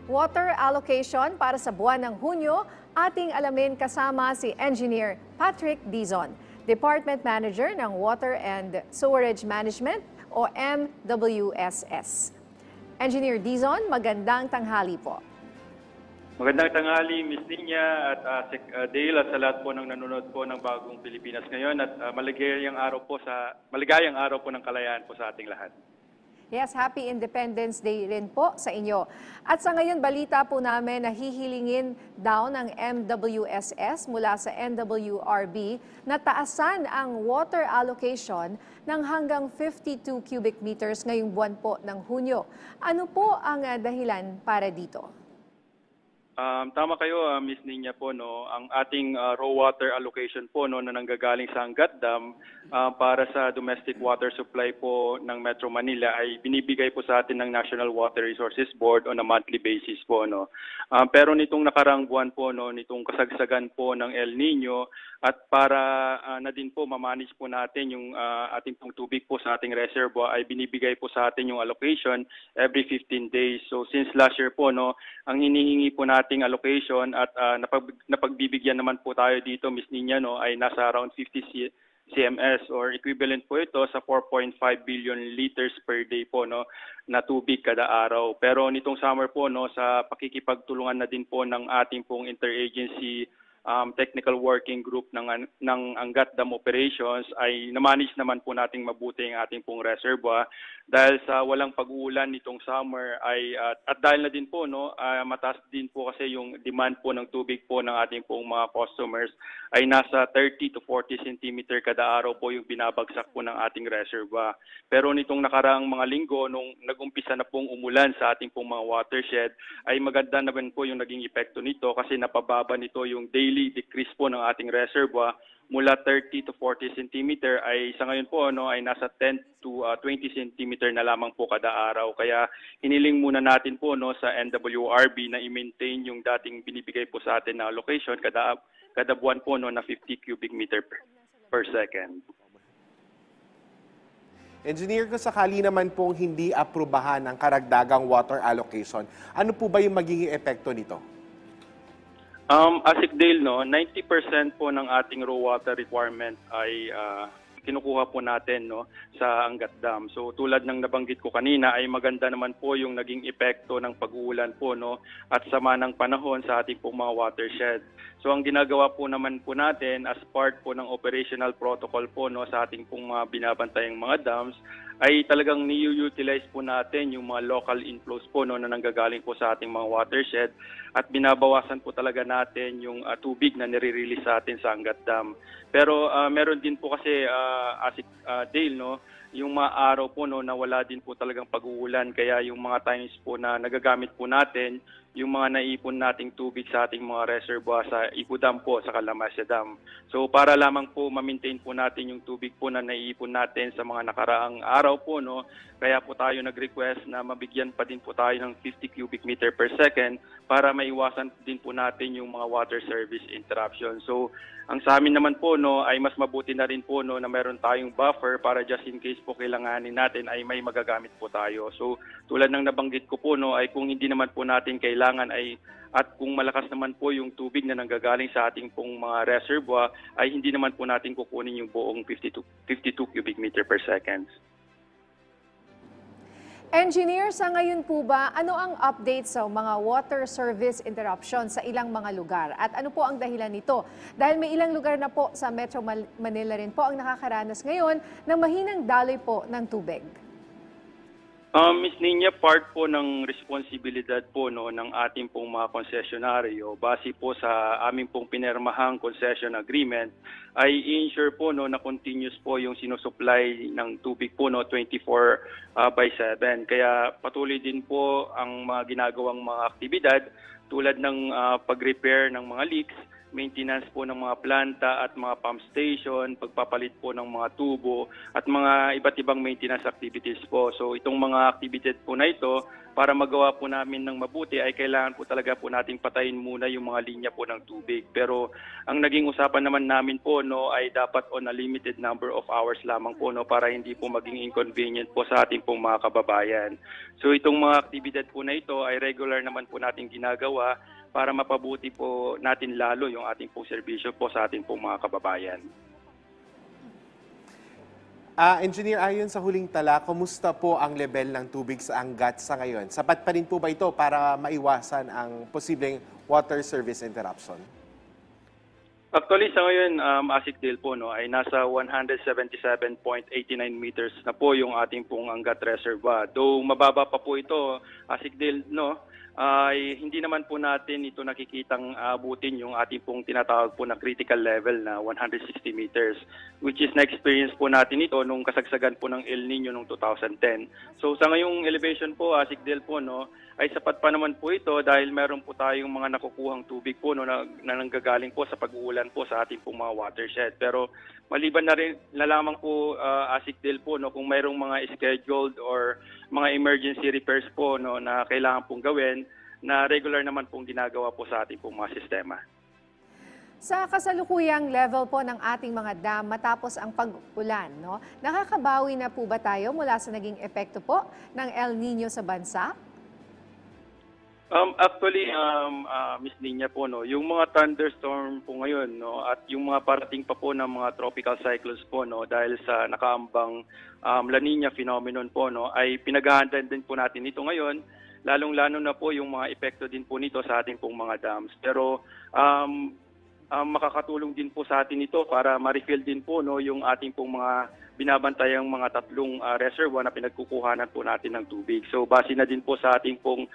water allocation para sa buwan ng Hunyo, ating alamin kasama si Engineer Patrick Dizon, Department Manager ng Water and Sewerage Management o MWSS. Engineer Dizon, magandang tanghali po. Magandang tanghali, Ms. Ninya at Sec Dale at sa lahat po ng nanonood po ng Bagong Pilipinas ngayon at maligayang araw po ng kalayaan po sa ating lahat. Yes, Happy Independence Day rin po sa inyo. At sa ngayon, balita po namin na hihilingin daw ng MWSS mula sa NWRB na taasan ang water allocation ng hanggang 52 cubic meters ngayong buwan po ng Hunyo. Ano po ang dahilan para dito? Tama kayo, Ms. Ninya po, no. Ang ating raw water allocation po no na nanggagaling sa Angat Dam para sa domestic water supply po ng Metro Manila ay binibigay po sa atin ng National Water Resources Board on a monthly basis po, no. Pero nitong nakarang buwan po, no, nitong kasagsagan po ng El Nino at para na din po mamanage po natin yung ating pong tubig po sa ating reservoir ay binibigay po sa atin yung allocation every 15 days. So since last year po, no, ang hinihingi po nating allocation at napagbibigyan naman po tayo dito, Ms. Ninya, no, ay nasa around 50 CMS or equivalent po ito sa 4.5 billion liters per day po, no, na tubig kada araw. Pero nitong summer po, no, sa pakikipagtulungan na din po ng ating pong interagency technical working group ng Angat Dam Operations ay na-manage naman po nating mabuti ang ating pong reservoir dahil sa walang pag-uulan nitong summer ay at dahil na din po, no, mataas din po kasi yung demand po ng tubig po ng ating pong mga customers ay nasa 30 to 40 cm kada araw po yung binabagsak po ng ating reservoir. Pero nitong nakaraang mga linggo nung nag-umpisa na pong umulan sa ating pong mga watershed ay maganda naman po yung naging epekto nito kasi napababa nito yung daily decrease po ng ating reservoir mula 30 to 40 cm ay sa ngayon po, no, ay nasa 10 to 20 cm na lamang po kada araw. Kaya hiniling muna natin po, no, sa NWRB na i-maintain yung dating binibigay po sa atin na allocation kada buwan po, no, na 50 cubic meter per second. Engineer, kung sakali naman pong hindi aprubahan ang karagdagang water allocation, ano po ba yung magiging epekto nito? Asikdale, no, 90% po ng ating raw water requirement ay kinukuha po natin, no, sa Angat Dam. So tulad ng nabanggit ko kanina ay maganda naman po yung naging epekto ng pag-uulan po, no, at sama ng panahon sa ating pong mga watershed. So ang ginagawa po naman po natin as part po ng operational protocol po, no, sa ating pong mga binabantayang mga dams ay talagang ni-utilize po natin yung mga local inflows po, no, na nanggagaling po sa ating mga watershed at binabawasan po talaga natin yung tubig na nire-release sa atin sa Angat Dam. Pero meron din po kasi Dale, no, yung mga araw po, no, na wala din po talagang pag-uulan kaya yung mga times po na nagagamit po natin yung mga naipon nating tubig sa ating mga reservoir sa Ico Dam po sa Calamasya Dam. So para lamang po ma-maintain po natin yung tubig po na naiipon natin sa mga nakaraang araw po, no, kaya po tayo nag-request na mabigyan pa din po tayo ng 50 cubic meter per second para maiwasan din po natin yung mga water service interruption. So ang sa amin naman po, no, ay mas mabuti na rin po, no, na meron tayong buffer para just in case po kailanganin natin ay may magagamit po tayo. So tulad ng nabanggit ko po, no, ay kung hindi naman po natin kailangan ay at kung malakas naman po yung tubig na nanggagaling sa ating pong mga reservoir ay hindi naman po natin kukunin yung buong 52 cubic meter per second. Engineer, sa ngayon po ba, ano ang update sa mga water service interruption sa ilang mga lugar? At ano po ang dahilan nito? Dahil may ilang lugar na po sa Metro Manila rin po ang nakakaranas ngayon ng mahinang daloy po ng tubig. Ms. Ninya, part po ng responsibilidad po, no, ng ating pong mga konsesyonaryo base po sa aming pong pinirmahang concession agreement ay i-ensure po, no, na continuous po yung sinusupply ng tubig po, no, 24/7. Kaya patuloy din po ang mga ginagawang mga aktibidad tulad ng pag-repair ng mga leaks maintenance po ng mga planta at mga pump station, pagpapalit po ng mga tubo at mga iba't ibang maintenance activities po. So itong mga activities po na ito, para magawa po namin ng mabuti ay kailangan po talaga po nating patayin muna yung mga linya po ng tubig. Pero ang naging usapan naman namin po ay dapat on a limited number of hours lamang po para hindi po maging inconvenient po sa ating pong mga kababayan. So itong mga aktibidad po na ito ay regular naman po nating ginagawa para mapabuti po natin lalo yung ating pong serbisyo po sa ating pong mga kababayan. Engineer, ayon sa huling tala, kumusta po ang level ng tubig sa Angat sa ngayon? Sapat pa rin po ba ito para maiwasan ang posibleng water service interruption? Actually, sa ngayon, Asikdale po ay nasa 177.89 meters na po yung ating pong Angat Reservoir. Though mababa pa po ito, Asikdale, ay hindi naman po natin ito nakikitang abutin yung ating pong tinatawag po na critical level na 160 meters, which is na-experience po natin ito nung kasagsagan po ng El Nino noong 2010. So sa ngayong elevation po, Asikdale po, ay sapat pa naman po ito dahil meron po tayong mga nakukuhang tubig po na nanggagaling po sa pag-uulan po sa ating pong mga watershed. Pero maliban na rin na lamang po, Asikdale po, kung mayroong mga scheduled or mga emergency repairs po na kailangan pong gawin, na regular naman pong ginagawa po sa ating pong mga sistema. Sa kasalukuyang level po ng ating mga dam matapos ang pag-ulan, nakakabawi na po ba tayo mula sa naging epekto po ng El Nino sa bansa? Actually, Miss Nina po, yung mga thunderstorm po ngayon, at yung mga parating pa po ng mga tropical cyclones po, dahil sa nakaambang La Nina phenomenon po, ay pinaghahandaan din po natin ito ngayon, lalong-lalo na po yung mga epekto din po nito sa ating pong mga dams. Pero makakatulong din po sa atin ito para ma-refill din po yung ating pong mga binabantayang mga tatlong reservoir na pinagkukuhanan po natin ng tubig. So base na din po sa ating pong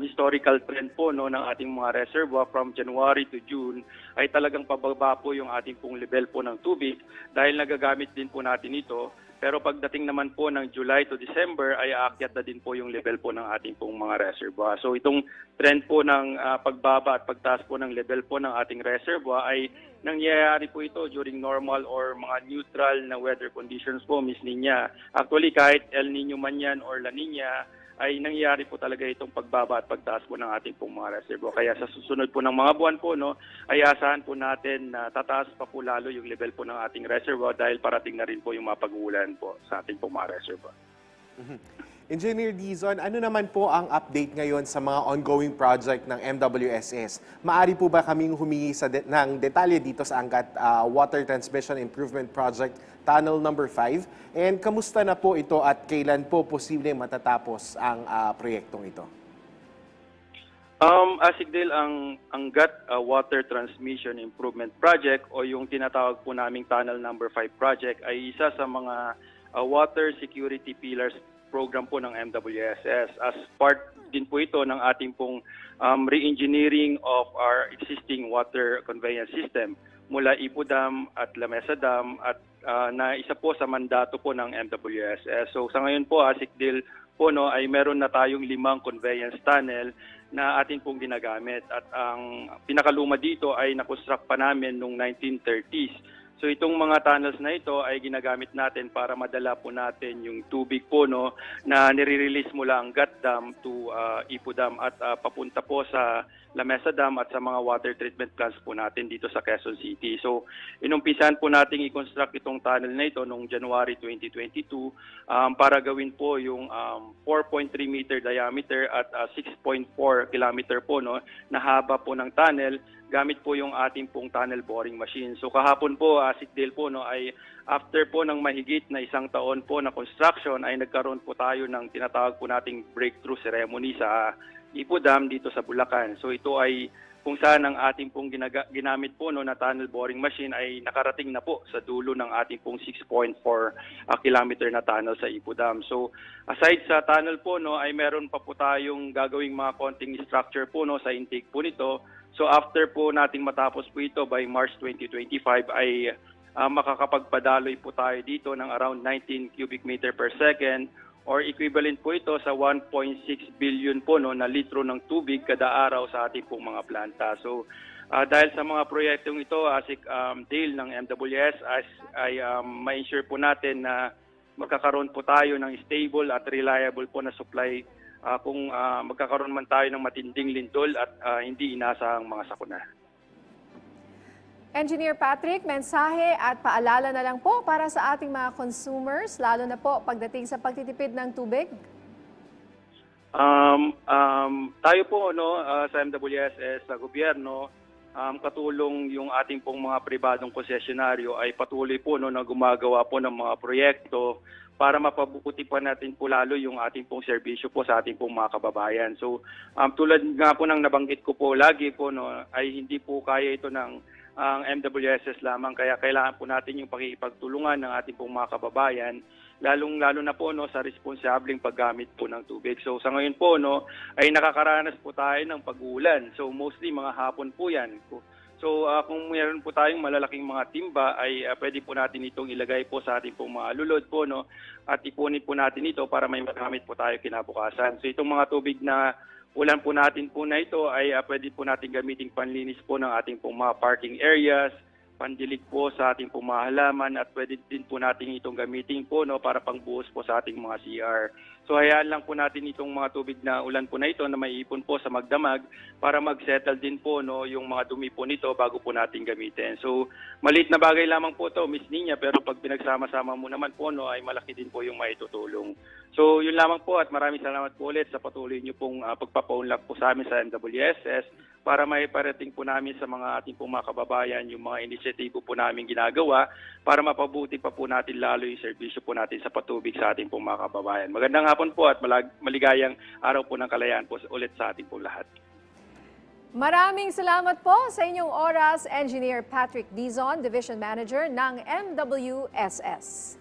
historical trend po ng ating mga reservoir from January to June ay talagang pababa po yung ating pong level po ng tubig dahil nagagamit din po natin ito. Pero pagdating naman po ng July to December ay aakyat na din po yung level po ng ating pong mga reservoir. So itong trend po ng pagbaba at pagtaas po ng level po ng ating reservoir ay nangyayari po ito during normal or mga neutral na weather conditions po, Miss Nina. Actually, kahit El Nino man yan or La Nina, ay nangyayari po talaga itong pagbaba at pagtaas po ng ating pong mga reservoir. Kaya sa susunod po ng mga buwan po, ay asahan po natin na tataas pa po lalo yung level po ng ating reservoir dahil parating na rin po yung mapag-uulan po sa ating pong mga reservoir. Engineer Dizon, ano naman po ang update ngayon sa mga ongoing project ng MWSS? Maari po ba kaming humingi ng detalye dito sa Angat Water Transmission Improvement Project Tunnel number 5? And kamusta na po ito at kailan po posible matatapos ang proyektong ito? Asikdale, ang Angat Water Transmission Improvement Project o yung tinatawag po naming Tunnel number 5 project ay isa sa mga water security pillars program po ng MWSS. As part din po ito ng ating pong re-engineering of our existing water conveyance system mula Ipo Dam at Lamesa Dam at na isa po sa mandato po ng MWSS. So sa ngayon po, Asikdale po ay meron na tayong 5 conveyance tunnel na atin pong ginagamit. At ang pinakaluma dito ay nakonstruct pa namin noong 1930s. So itong mga tunnels na ito ay ginagamit natin para madala po natin yung tubig po na nire-release mula ang Angat Dam to Ipo Dam at papunta po sa Lamesa Dam at sa mga water treatment plants po natin dito sa Quezon City. So inumpisahan po nating i-construct itong tunnel na ito noong January 2022 para gawin po yung 4.3 meter diameter at 6.4 kilometer po na haba po ng tunnel gamit po yung ating pong tunnel boring machine. So kahapon po, Asikdale po, ay after po ng mahigit na 1 taon po na construction ay nagkaroon po tayo ng tinatawag po nating breakthrough ceremony sa Ipo Dam dito sa Bulacan. So ito ay kung saan ang ating pong ginamit po na tunnel boring machine ay nakarating na po sa dulo ng ating pong 6.4 kilometer na tunnel sa Ipo Dam. So aside sa tunnel po ay meron pa po tayong gagawing mga konting structure po sa intake po nito. So after po nating matapos po ito by March 2025 ay makakapagpadaloy po tayo dito ng around 19 cubic meter per second or equivalent po ito sa 1.6 billion po no, na litro ng tubig kada araw sa ating pong mga planta. So dahil sa mga proyektong ito, ASIC deal ng MWS ay ma-ensure po natin na magkakaroon po tayo ng stable at reliable po na supply kung magkakaroon man tayo ng matinding lindol at hindi inasahang mga sakuna. Engineer Patrick, mensahe at paalala na lang po para sa ating mga consumers, lalo na po pagdating sa pagtitipid ng tubig? Tayo po no, sa MWSS, sa gobyerno, katulong yung ating pong mga pribadong konsesyonaryo ay patuloy po no, na gumagawa po ng mga proyekto para mapabuti pa natin po lalo yung ating pong serbisyo po sa ating pong mga kababayan. So tulad nga po ng nabanggit ko po lagi po no, ay hindi po kaya ito ng ang MWSS lamang, kaya kailangan po natin yung pakikipagtulungan ng ating pong mga kababayan, lalong-lalo na po no, sa responsableng paggamit po ng tubig. So sa ngayon po no, ay nakakaranas po tayo ng pag-uulan. So mostly mga hapon po yan. So kung mayroon po tayong malalaking mga timba, ay pwede po natin itong ilagay po sa ating pong mga lulod po no, at ipunin po natin ito para may magamit po tayo kinabukasan. So itong mga tubig na ulan po natin po na ito ay pwede po natin gamitin panlinis po ng ating pong mga parking areas, pandilig po sa ating pong mga halaman, at pwede din po natin itong gamitin po no, para pangbuhos po sa ating mga CR. So hayaan lang po natin itong mga tubig na ulan po na ito na maiipon po sa magdamag para mag-settle din po no, yung mga dumi po nito bago po natin gamitin. So maliit na bagay lamang po ito, Miss Nina, pero pag pinagsama-sama mo naman po no, ay malaki din po yung maitutulong. So yun lamang po at maraming salamat po ulit sa patuloy niyo pong pagpapaunlak po sa amin sa MWSS para may parating po namin sa mga ating pong mga kababayan yung mga inisyatibo po namin ginagawa para mapabuti pa po natin lalo yung serbisyo po natin sa patubig sa ating pong mga kababayan. Magandang hapon po at maligayang araw po ng kalayaan po ulit sa ating pong lahat. Maraming salamat po sa inyong oras, Engineer Patrick Dizon, Division Manager ng MWSS.